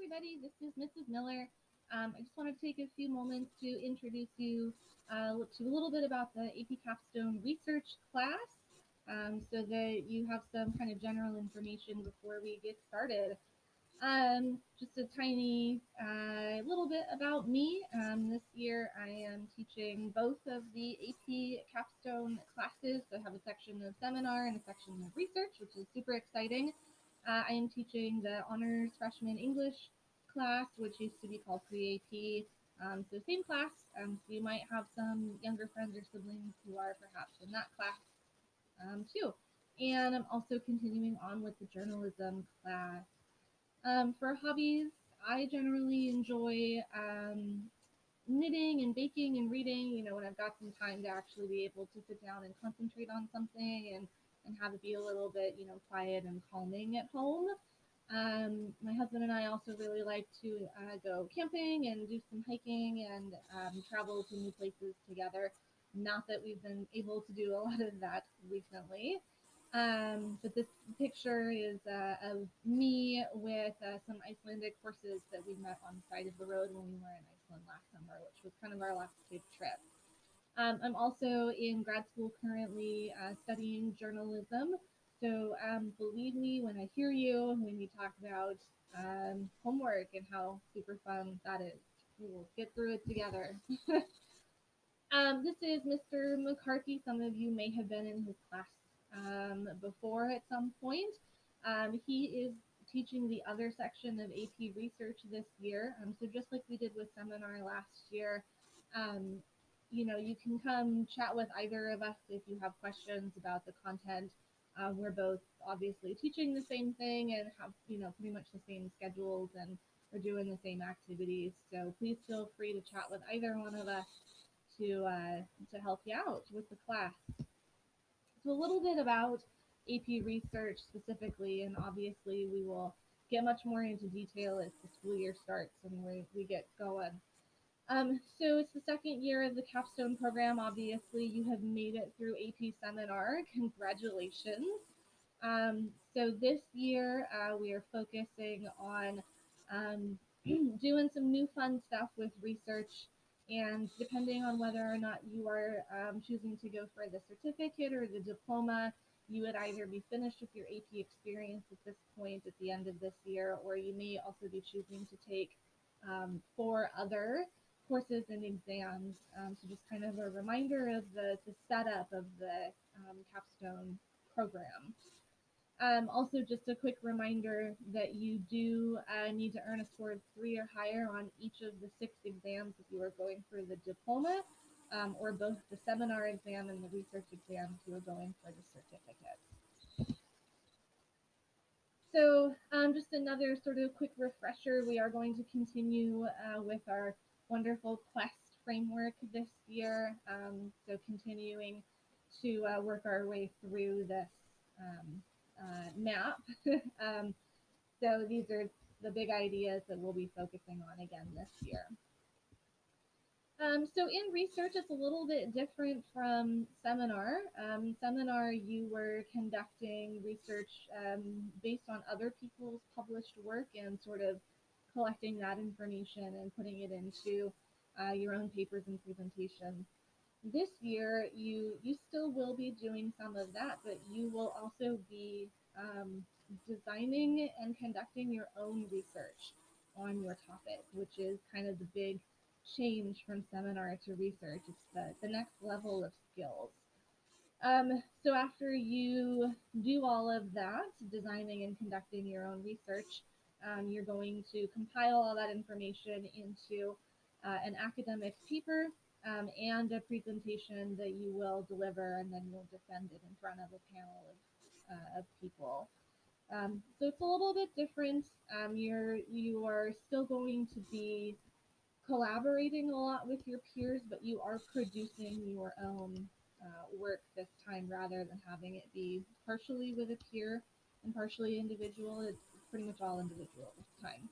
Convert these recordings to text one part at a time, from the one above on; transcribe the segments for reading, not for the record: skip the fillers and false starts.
everybody. This is Mrs. Miller. I just want to take a few moments to introduce you to a little bit about the AP Capstone research class so that you have some kind of general information before we get started. Just a tiny little bit about me. This year I am teaching both of the AP Capstone classes. So I have a section of seminar and a section of research, which is super exciting. I am teaching the Honors Freshman English class, which used to be called Pre-AP. So same class. So you might have some younger friends or siblings who are perhaps in that class too. And I'm also continuing on with the journalism class. For hobbies, I generally enjoy knitting and baking and reading, when I've got some time to actually be able to sit down and concentrate on something and have it be a little bit, quiet and calming at home. My husband and I also really like to go camping and do some hiking and travel to new places together. Not that we've been able to do a lot of that recently. But this picture is of me with some Icelandic horses that we met on the side of the road when we were in Iceland last summer, which was kind of our last big trip. I'm also in grad school currently studying journalism. So believe me when I hear you, when you talk about homework and how super fun that is. We will get through it together. This is Mr. McCarthy. Some of you may have been in his class before at some point. He is teaching the other section of AP Research this year. So just like we did with seminar last year, um, you can come chat with either of us if you have questions about the content. We're both obviously teaching the same thing and have, pretty much the same schedules and we're doing the same activities. So please feel free to chat with either one of us to help you out with the class. So a little bit about AP research specifically, and obviously we will get much more into detail as the school year starts and we get going. So it's the second year of the capstone program. Obviously, you have made it through AP seminar. Congratulations. So this year we are focusing on um, doing some new fun stuff with research. And depending on whether or not you are choosing to go for the certificate or the diploma, you would either be finished with your AP experience at this point at the end of this year, or you may also be choosing to take 4 other courses and exams. So just kind of a reminder of the setup of the capstone program. Also, just a quick reminder that you do need to earn a score of 3 or higher on each of the 6 exams if you are going for the diploma, or both the seminar exam and the research exam if you are going for the certificate. So just another sort of quick refresher, we are going to continue with our wonderful Quest framework this year. So continuing to work our way through this map. So these are the big ideas that we'll be focusing on again this year. So in research, it's a little bit different from seminar. Seminar, you were conducting research based on other people's published work and sort of collecting that information and putting it into your own papers and presentations. This year, you still will be doing some of that, but you will also be designing and conducting your own research on your topic, which is kind of the big change from seminar to research. It's the next level of skills. So after you do all of that, designing and conducting your own research, you're going to compile all that information into an academic paper and a presentation that you will deliver, and then you'll defend it in front of a panel of people. So it's a little bit different. You are still going to be collaborating a lot with your peers, but you are producing your own work this time rather than having it be partially with a peer and partially individual. It's pretty much all individual this time.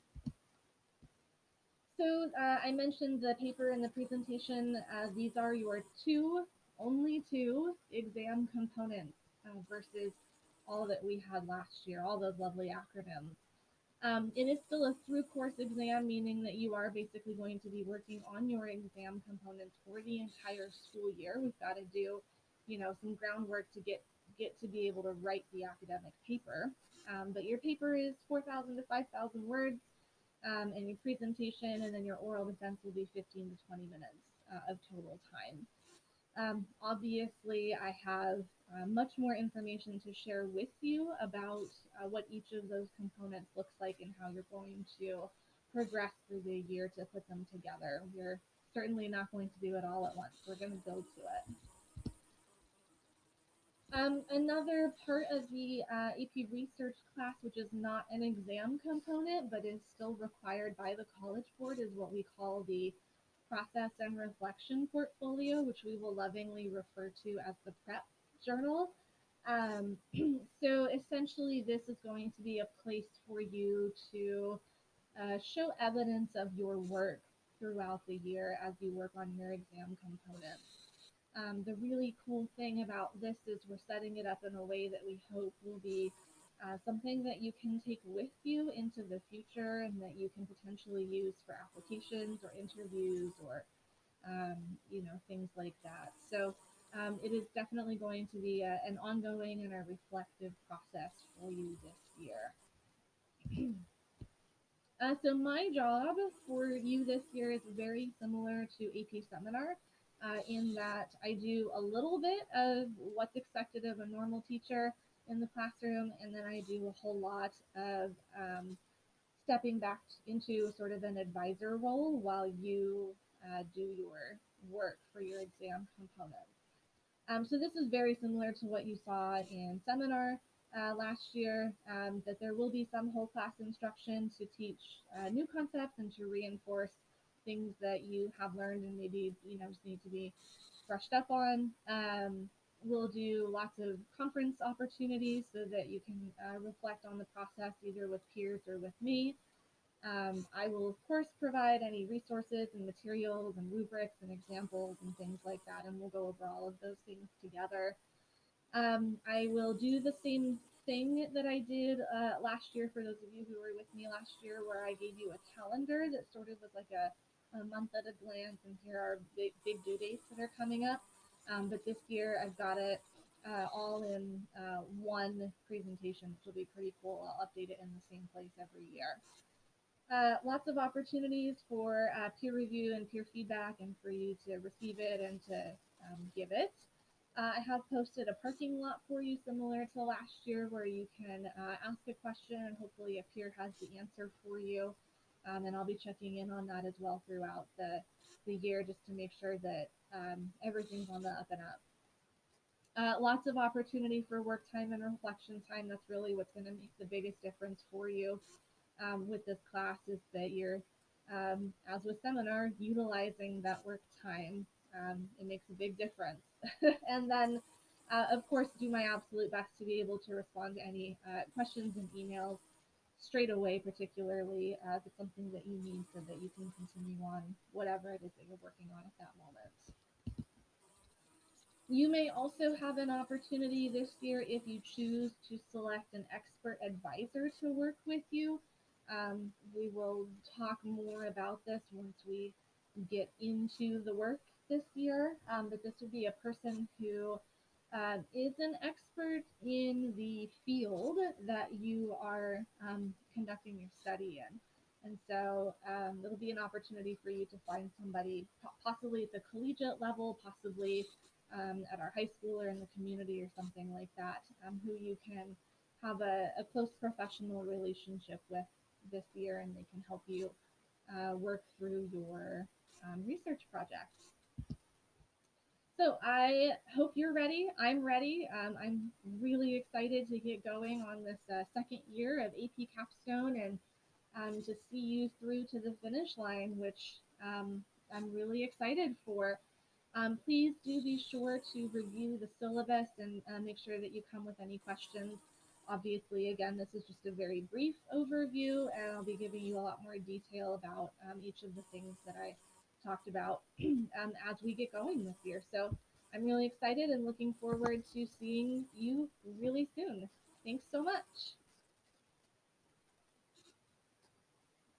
So I mentioned the paper and the presentation. These are your only two exam components versus all that we had last year, all those lovely acronyms. It is still a through course exam, meaning that you are basically going to be working on your exam components for the entire school year. We've got to do, some groundwork to get to be able to write the academic paper. But your paper is 4,000 to 5,000 words, and your presentation and then your oral defense will be 15 to 20 minutes of total time. Obviously, I have much more information to share with you about what each of those components looks like and how you're going to progress through the year to put them together. We're certainly not going to do it all at once. We're going to build to it. Another part of the AP research class, which is not an exam component but is still required by the College Board, is what we call the process and reflection portfolio, which we will lovingly refer to as the prep journal. Um, so essentially, this is going to be a place for you to show evidence of your work throughout the year as you work on your exam components. The really cool thing about this is we're setting it up in a way that we hope will be something that you can take with you into the future and that you can potentially use for applications or interviews or things like that. So it is definitely going to be an ongoing and a reflective process for you this year. So my job for you this year is very similar to AP Seminar in that I do a little bit of what's expected of a normal teacher in the classroom, and then I do a whole lot of stepping back into sort of an advisor role while you do your work for your exam component. So this is very similar to what you saw in seminar last year, that there will be some whole class instruction to teach new concepts and to reinforce things that you have learned and maybe, just need to be brushed up on. We'll do lots of conference opportunities so that you can reflect on the process either with peers or with me. I will, of course, provide any resources and materials and rubrics and examples and things like that, and we'll go over all of those things together. I will do the same thing that I did last year for those of you who were with me last year, where I gave you a calendar that sort of was like a month at a glance, and here are big due dates that are coming up. But this year I've got it all in one presentation, which will be pretty cool. I'll update it in the same place every year. Lots of opportunities for peer review and peer feedback and for you to receive it and to give it. I have posted a parking lot for you similar to last year where you can ask a question and hopefully a peer has the answer for you. And I'll be checking in on that as well throughout the year just to make sure that everything's on the up and up. Lots of opportunity for work time and reflection time. That's really what's going to make the biggest difference for you with this class is that you're, as with seminar, utilizing that work time. It makes a big difference. And then, of course, do my absolute best to be able to respond to any questions and emails straight away, particularly if it's something that you need so that you can continue on whatever it is that you're working on at that moment. You may also have an opportunity this year if you choose to select an expert advisor to work with you. We will talk more about this once we get into the work this year, but this would be a person who is an expert in the field that you are conducting your study in. And so it'll be an opportunity for you to find somebody possibly at the collegiate level, possibly at our high school or in the community or something like that, who you can have a close professional relationship with this year, and they can help you work through your research projects. So I hope you're ready. I'm ready. I'm really excited to get going on this second year of AP Capstone and to see you through to the finish line, which I'm really excited for. Please do be sure to review the syllabus and make sure that you come with any questions. Obviously, again, this is just a very brief overview, and I'll be giving you a lot more detail about each of the things that I talked about as we get going this year. So I'm really excited and looking forward to seeing you really soon. Thanks so much.